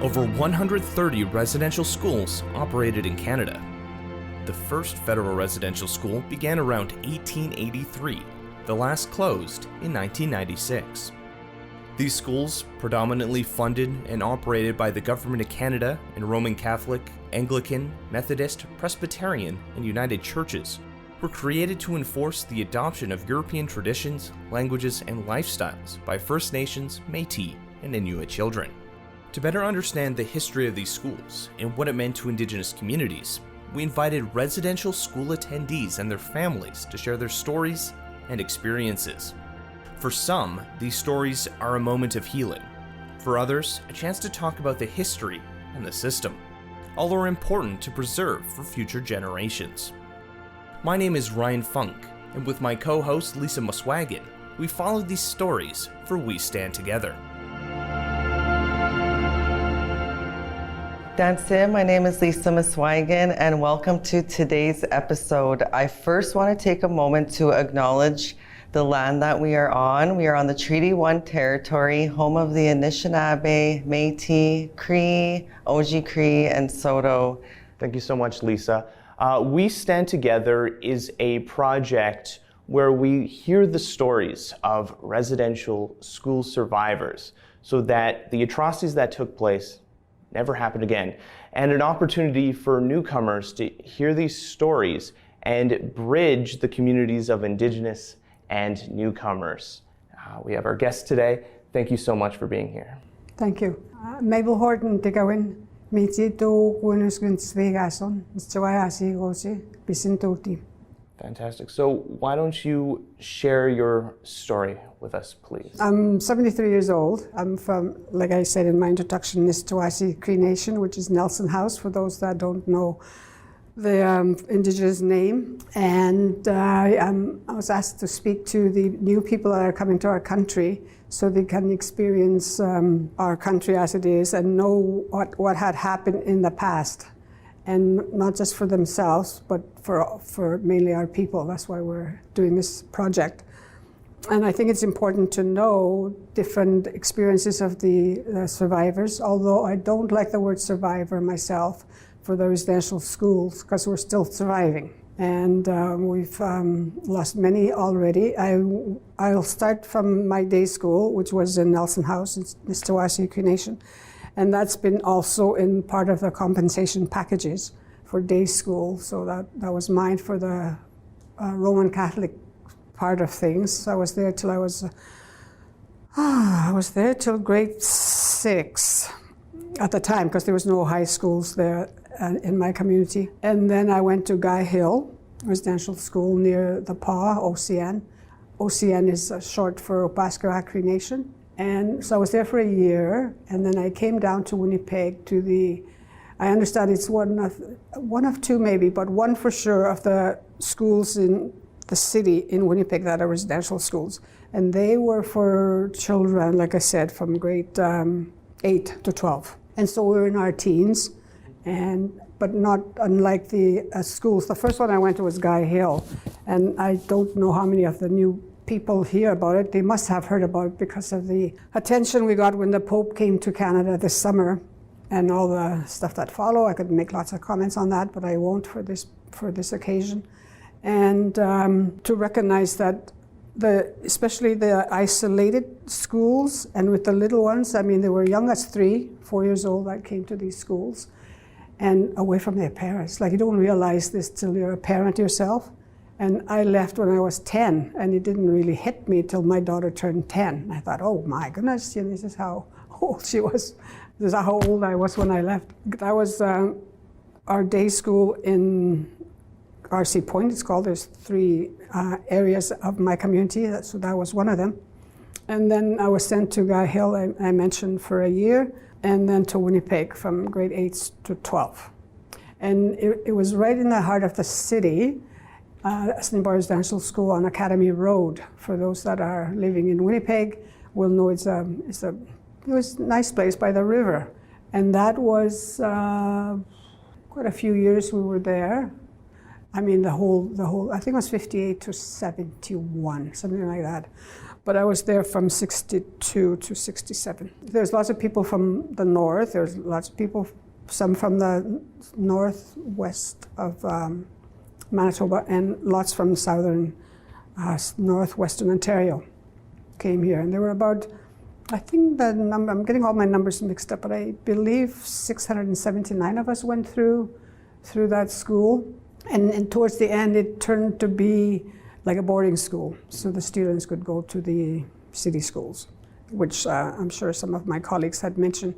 over 130 residential schools operated in Canada. The first federal residential school began around 1883. The last closed in 1996. These schools, predominantly funded and operated by the Government of Canada and Roman Catholic, Anglican, Methodist, Presbyterian, and United Churches, were created to enforce the adoption of European traditions, languages, and lifestyles by First Nations, Métis, and Inuit children. To better understand the history of these schools and what it meant to Indigenous communities, we invited residential school attendees and their families to share their stories and experiences. For some, these stories are a moment of healing. For others, a chance to talk about the history and the system. All are important to preserve for future generations. My name is Ryan Funk, and with my co-host Lisa Muswagon, we followed these stories for We Stand Together. Danse, my name is Lisa Muswagon, and welcome to today's episode. I first want to take a moment to acknowledge the land that we are on. We are on the Treaty 1 territory, home of the Anishinaabe, Métis, Cree, Oji Cree, and Saulteaux. Thank you so much, Lisa. We Stand Together is a project where we hear the stories of residential school survivors so that the atrocities that took place never happen again, and an opportunity for newcomers to hear these stories and bridge the communities of Indigenous and newcomers. We have our guest today. Thank you so much for being here. Thank you. Mabel Horton, Tigawin, Miti to Nisichawayasihk Cree. Fantastic. So why don't you share your story with us, please? I'm 73 years old. I'm from, like I said in my introduction, Nisichawayasihk Cree Nation, which is Nelson House, for those that don't know the Indigenous name. And I was asked to speak to the new people that are coming to our country so they can experience our country as it is and know what had happened in the past. And not just for themselves, but for mainly our people. That's why we're doing this project. And I think it's important to know different experiences of the survivors, although I don't like the word survivor myself for the residential schools, because we're still surviving. And we've lost many already. I'll start from my day school, which was in Nelson House, in Nisichawayasihk Cree Nation. And that's been also in part of the compensation packages for day school. So that was mine for the Roman Catholic part of things. So I was there till till grade 6 at the time, because there was no high schools there in my community. And then I went to Guy Hill Residential School near the PA, OCN. OCN is short for Muswagon Cree Nation. And so I was there for a year, and then I came down to Winnipeg to I understand it's one of two maybe, but one for sure of the schools in the city in Winnipeg that are residential schools. And they were for children, like I said, from grade 8 to 12. And so we were in our teens, but not unlike the schools. The first one I went to was Guy Hill, and I don't know how many of the new people hear about it. They must have heard about it because of the attention we got when the Pope came to Canada this summer and all the stuff that followed. I could make lots of comments on that, but I won't for this occasion. And to recognize that especially the isolated schools and with the little ones, I mean, they were young as 3, 4 years old that came to these schools and away from their parents. Like, you don't realize this till you're a parent yourself. And I left when I was 10, and it didn't really hit me till my daughter turned 10. I thought, oh my goodness, this is how old she was. This is how old I was when I left. That was our day school in RC Point, it's called. There's 3 areas of my community, so that was one of them. And then I was sent to Guy Hill, I mentioned, for a year, and then to Winnipeg from grade 8 to 12. And it was right in the heart of the city. Assiniboia Residential School on Academy Road. For those that are living in Winnipeg, will know it was a nice place by the river. And that was quite a few years we were there. I mean, the whole, I think it was 58 to 71, something like that. But I was there from 62 to 67. There's lots of people from the north. There's lots of people, some from the northwest of Manitoba, and lots from southern, northwestern Ontario came here. And there were about, I think the number, I'm getting all my numbers mixed up, but I believe 679 of us went through that school. And towards the end, it turned to be like a boarding school. So the students could go to the city schools, which I'm sure some of my colleagues had mentioned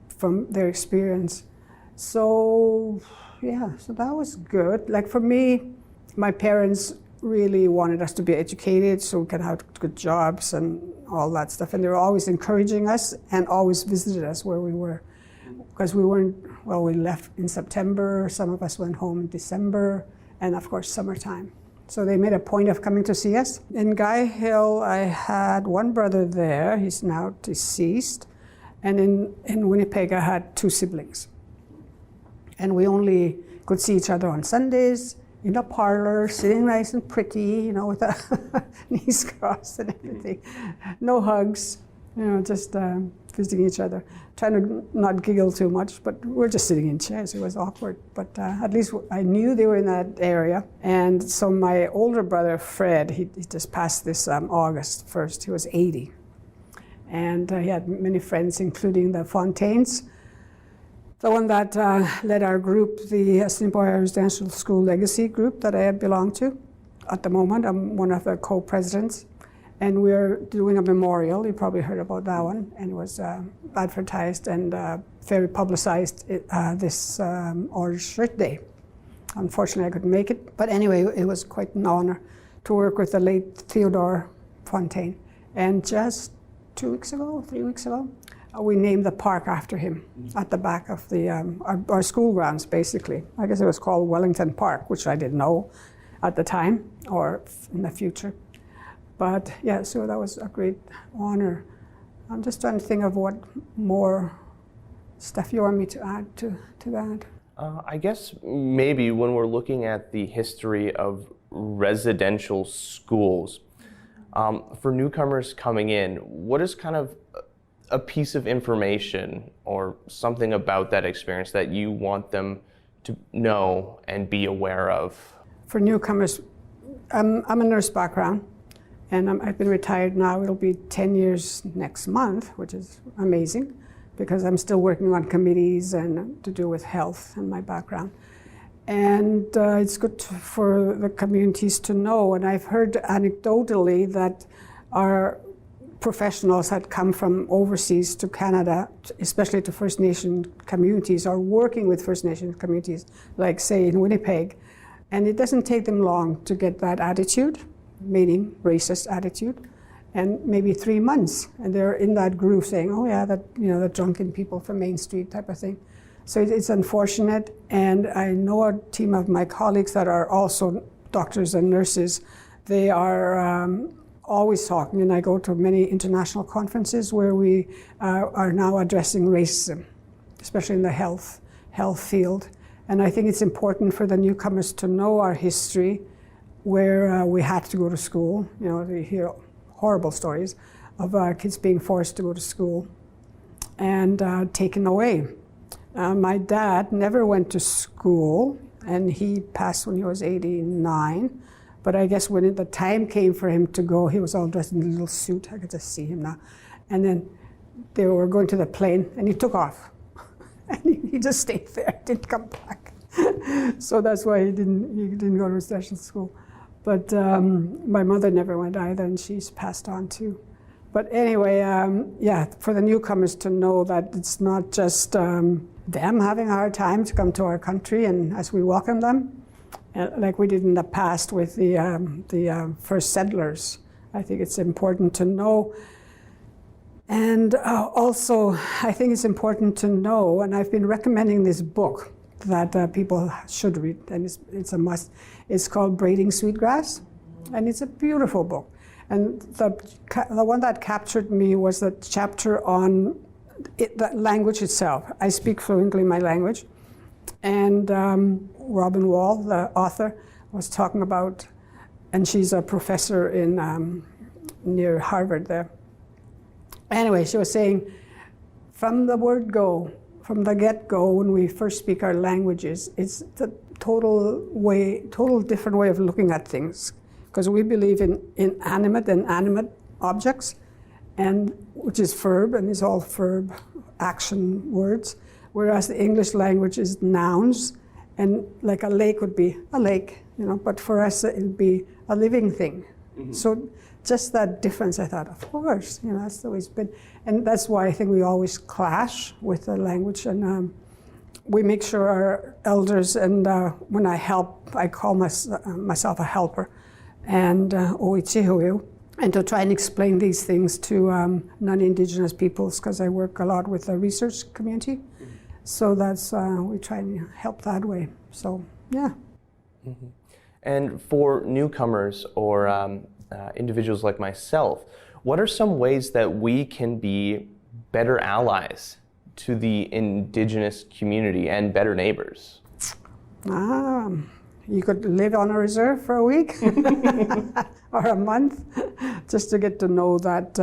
from their experience. So, yeah, so that was good. Like for me, my parents really wanted us to be educated so we could have good jobs and all that stuff. And they were always encouraging us and always visited us where we were. Because we weren't, well, we left in September, some of us went home in December, and of course, summertime. So they made a point of coming to see us. In Guy Hill, I had one brother there, he's now deceased, and in Winnipeg, I had two siblings. And we only could see each other on Sundays, in a parlor, sitting nice and pretty, you know, with our knees crossed and everything. No hugs, you know, just visiting each other. Trying to not giggle too much, but we're just sitting in chairs. It was awkward, but at least I knew they were in that area. And so my older brother, Fred, he just passed this August 1st. He was 80. And he had many friends, including the Fontaines, the one that led our group, the Assiniboia Residential School Legacy group that I belong to. At the moment, I'm one of the co-presidents. And we're doing a memorial. You probably heard about that one. And it was advertised and very publicized this Orange Shirt Day. Unfortunately, I couldn't make it. But anyway, it was quite an honor to work with the late Theodore Fontaine. And just 3 weeks ago, we named the park after him at the back of the our school grounds, basically. I guess it was called Wellington Park, which I didn't know at the time or in the future. But yeah, so that was a great honor. I'm just trying to think of what more stuff you want me to add to that. I guess maybe when we're looking at the history of residential schools, for newcomers coming in, what is kind of a piece of information or something about that experience that you want them to know and be aware of? For newcomers, I'm a nurse background. And I've been retired now. It'll be 10 years next month, which is amazing because I'm still working on committees and to do with health and my background. And it's good for the communities to know. And I've heard anecdotally that our professionals had come from overseas to Canada, especially to First Nation communities, or working with First Nation communities, like say in Winnipeg. And it doesn't take them long to get that attitude, meaning racist attitude, and maybe 3 months, and they're in that groove saying, oh yeah, that, you know, the drunken people from Main Street type of thing. So it's unfortunate, and I know a team of my colleagues that are also doctors and nurses. They are always talking, and I go to many international conferences where we are now addressing racism, especially in the health field. And I think it's important for the newcomers to know our history, where we had to go to school. You know, they hear horrible stories of kids being forced to go to school and taken away. My dad never went to school, and he passed when he was 89. But I guess when the time came for him to go, he was all dressed in a little suit. I could just see him now. And then they were going to the plane, and he took off. And he just stayed there, didn't come back. So that's why he didn't go to residential school. But my mother never went either, and she's passed on too. But anyway, yeah, for the newcomers to know that it's not just them having a hard time to come to our country, and as we welcome them, like we did in the past with the first settlers. I think it's important to know. And also, I think it's important to know, and I've been recommending this book that people should read, and it's a must. It's called Braiding Sweetgrass, and it's a beautiful book. And the one that captured me was the chapter on the language itself. I speak fluently my language, and Robin Wall, the author, was talking about, and she's a professor in near Harvard there. Anyway, she was saying, from the word go, from the get-go, when we first speak our languages, it's the total different way of looking at things, because we believe in inanimate and animate objects, and which is verb, and it's all verb action words, whereas the English language is nouns, and like a lake would be a lake, but for us it would be a living thing. Mm-hmm. So just that difference, I thought, of course, that's the way it's been. And that's why I think we always clash with the language. And we make sure our elders, and when I help, I call myself a helper, and and to try and explain these things to non-Indigenous peoples, because I work a lot with the research community. Mm-hmm. So that's, we try and help that way. So, yeah. Mm-hmm. And for newcomers or individuals like myself, what are some ways that we can be better allies to the Indigenous community and better neighbors? You could live on a reserve for a week or a month just to get to know that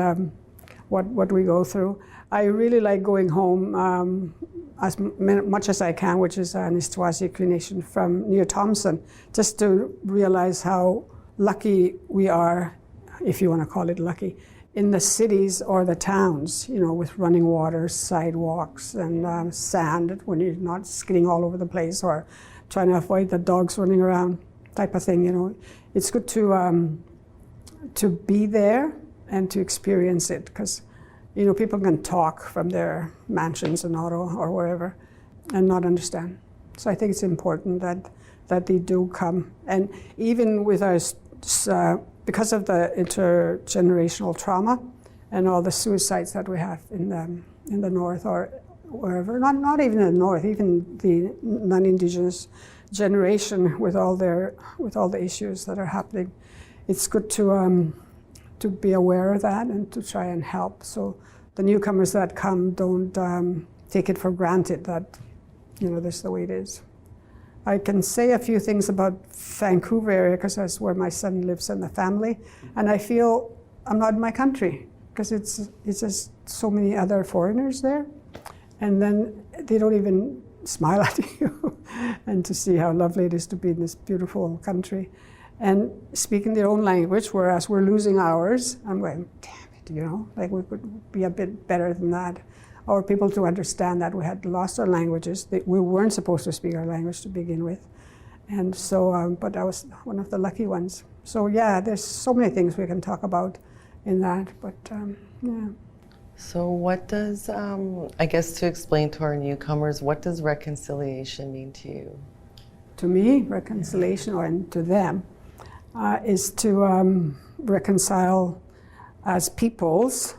what we go through. I really like going home as much as I can, which is Nisichawayasihk Cree Nation from near Thompson, just to realize how lucky we are, if you want to call it lucky, in the cities or the towns, with running water, sidewalks, and sand when you're not skidding all over the place or trying to avoid the dogs running around, type of thing. It's good to be there and to experience it, because people can talk from their mansions in Ottawa or wherever and not understand. So I think it's important that they do come. And even with our, because of the intergenerational trauma and all the suicides that we have in the north or wherever, not even in the north, even the non-Indigenous generation with all the issues that are happening, it's good to be aware of that and to try and help. So the newcomers that come don't take it for granted that, this is the way it is. I can say a few things about Vancouver area, because that's where my son lives and the family, and I feel I'm not in my country, because it's just so many other foreigners there, and then they don't even smile at you, and to see how lovely it is to be in this beautiful country. And speaking their own language, whereas we're losing ours, I'm going, damn it, like we could be a bit better than that. Or people to understand that we had lost our languages. We weren't supposed to speak our language to begin with. And so, but I was one of the lucky ones. So yeah, there's so many things we can talk about in that, but yeah. So what does, I guess to explain to our newcomers, what does reconciliation mean to you? To me, reconciliation, and to them, is to reconcile as peoples,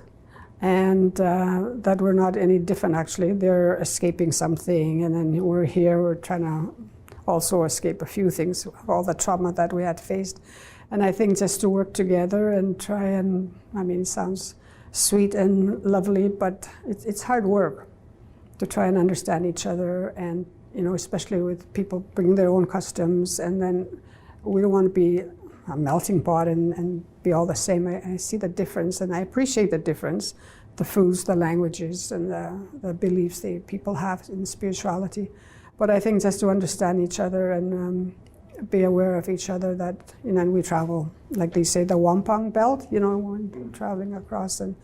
and that we're not any different, actually. They're escaping something, and then we're here, we're trying to also escape a few things, all the trauma that we had faced. And I think just to work together and try and, it sounds sweet and lovely, but it's hard work to try and understand each other, and, especially with people bringing their own customs, and then we don't want to be a melting pot and be all the same. I see the difference, and I appreciate the difference, the foods, the languages, and the beliefs that people have in spirituality. But I think just to understand each other and be aware of each other, that, and we travel, like they say, the wampum belt, when traveling across, and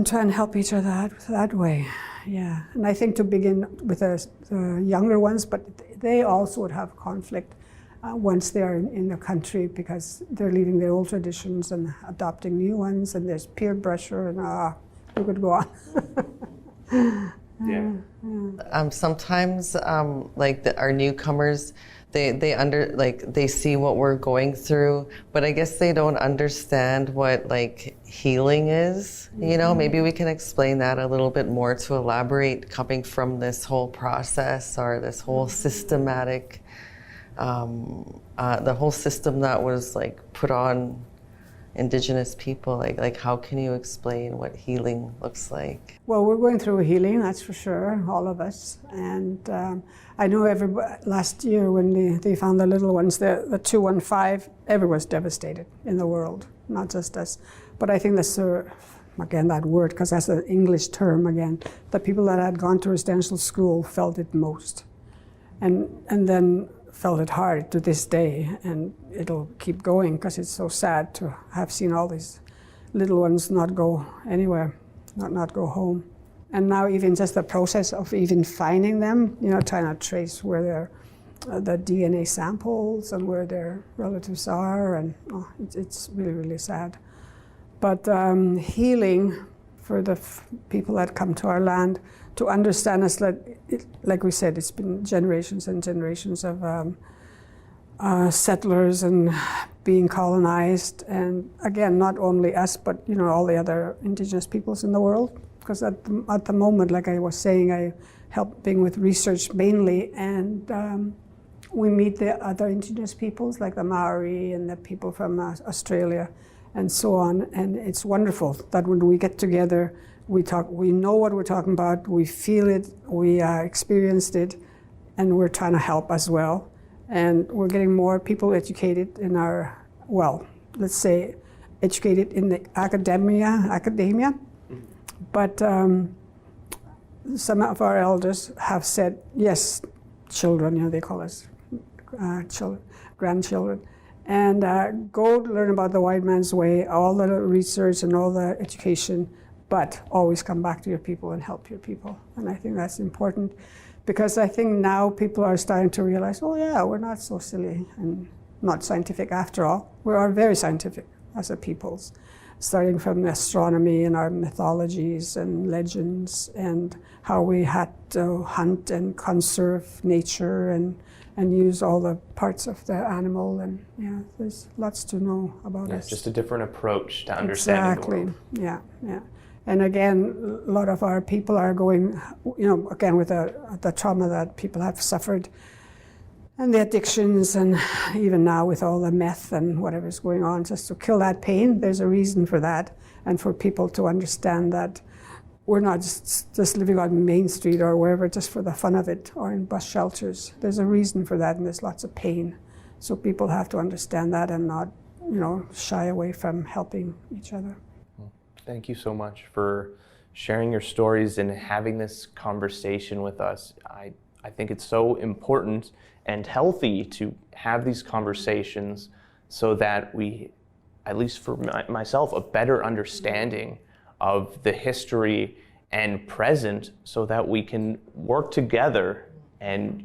try and help each other that way. Yeah, and I think to begin with the younger ones, but they also would have conflict once they're in the country, because they're leaving their old traditions and adopting new ones, and there's peer pressure, and we could go on. Yeah. Sometimes, our newcomers, they see what we're going through, but I guess they don't understand what healing is. Maybe we can explain that a little bit more, to elaborate, coming from this whole process or this whole systematic. The whole system that was put on Indigenous people? Like how can you explain what healing looks like? Well, we're going through healing, that's for sure, all of us. And I know last year when they found the little ones, the 215, everyone was devastated in the world, not just us. But I think that's, again, that word, because that's an English term again, the people that had gone to residential school felt it most. And then felt it hard to this day, and it'll keep going because it's so sad to have seen all these little ones not go anywhere, not go home. And now even just the process of even finding them, trying to trace where the DNA samples and where their relatives are, and it's really, really sad. But healing for the people that come to our land, to understand us, like we said, it's been generations and generations of settlers and being colonized, and again, not only us, but all the other Indigenous peoples in the world. Because at the moment, like I was saying, I help being with research mainly, and we meet the other Indigenous peoples, like the Maori and the people from Australia, and so on. And it's wonderful that when we get together, we talk. We know what we're talking about. We feel it. We experienced it, and we're trying to help as well. And we're getting more people educated in our, let's say, educated in the academia. But some of our elders have said, yes, children, they call us grandchildren, and go learn about the white man's way, all the research and all the education, but always come back to your people and help your people. And I think that's important, because I think now people are starting to realize, oh yeah, we're not so silly and not scientific after all. We are very scientific as a peoples, starting from astronomy and our mythologies and legends and how we had to hunt and conserve nature and use all the parts of the animal. And there's lots to know about us. Just a different approach to understanding the world. Yeah. And again, a lot of our people are going, again with the trauma that people have suffered and the addictions, and even now with all the meth and whatever's going on, just to kill that pain. There's a reason for that, and for people to understand that we're not just living on Main Street or wherever just for the fun of it, or in bus shelters. There's a reason for that, and there's lots of pain. So people have to understand that and not, shy away from helping each other. Thank you so much for sharing your stories and having this conversation with us. I think it's so important and healthy to have these conversations so that we, at least for myself, a better understanding of the history and present, so that we can work together and,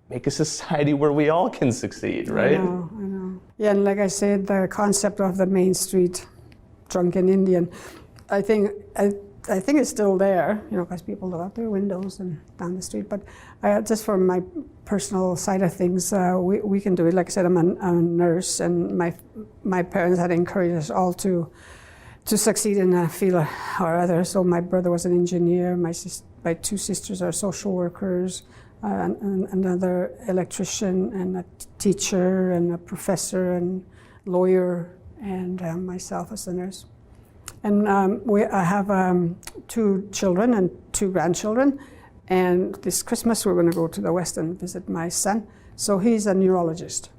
make a society where we all can succeed, right? I know. Yeah, and like I said, the concept of the Main Street drunken Indian, I think it's still there, because people look out their windows and down the street. But just from my personal side of things, we can do it. Like I said, I'm a nurse, and my parents had encouraged us all to succeed in a field or other. So my brother was an engineer. My two sisters are social workers, another electrician, and a teacher, and a professor, and lawyer, and myself as a nurse. And I have 2 children and 2 grandchildren. And this Christmas we're going to go to the West and visit my son. So he's a neurologist.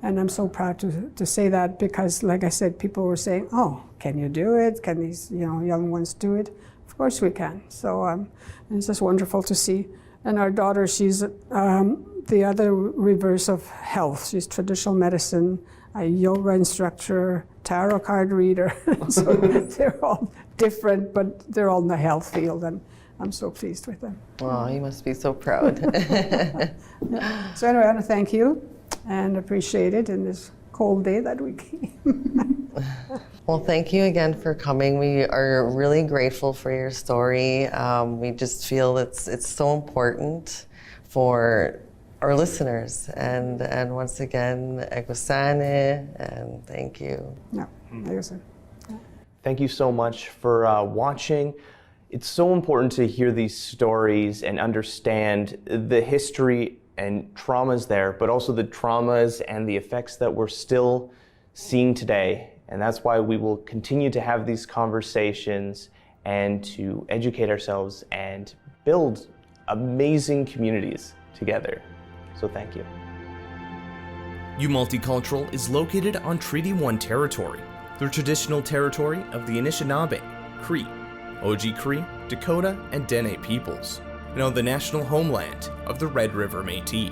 And I'm so proud to say that, because, like I said, people were saying, oh, can you do it? Can these young ones do it? Of course we can. So and it's just wonderful to see. And our daughter, she's the other reverse of health. She's traditional medicine, a yoga instructor, tarot card reader. So they're all different, but they're all in the health field, and I'm so pleased with them. Wow, you must be so proud. So anyway, I want to thank you and appreciate it in this cold day that we came. Well, thank you again for coming. We are really grateful for your story. We just feel it's so important for our listeners. And once again, Egosane, and thank you. No, Egosane. Thank you so much for watching. It's so important to hear these stories and understand the history and traumas there, but also the traumas and the effects that we're still seeing today. And that's why we will continue to have these conversations and to educate ourselves and build amazing communities together. So thank you. Multicultural is located on Treaty 1 territory, the traditional territory of the Anishinaabe, Cree, Oji Cree, Dakota, and Dene peoples, and on the national homeland of the Red River Métis.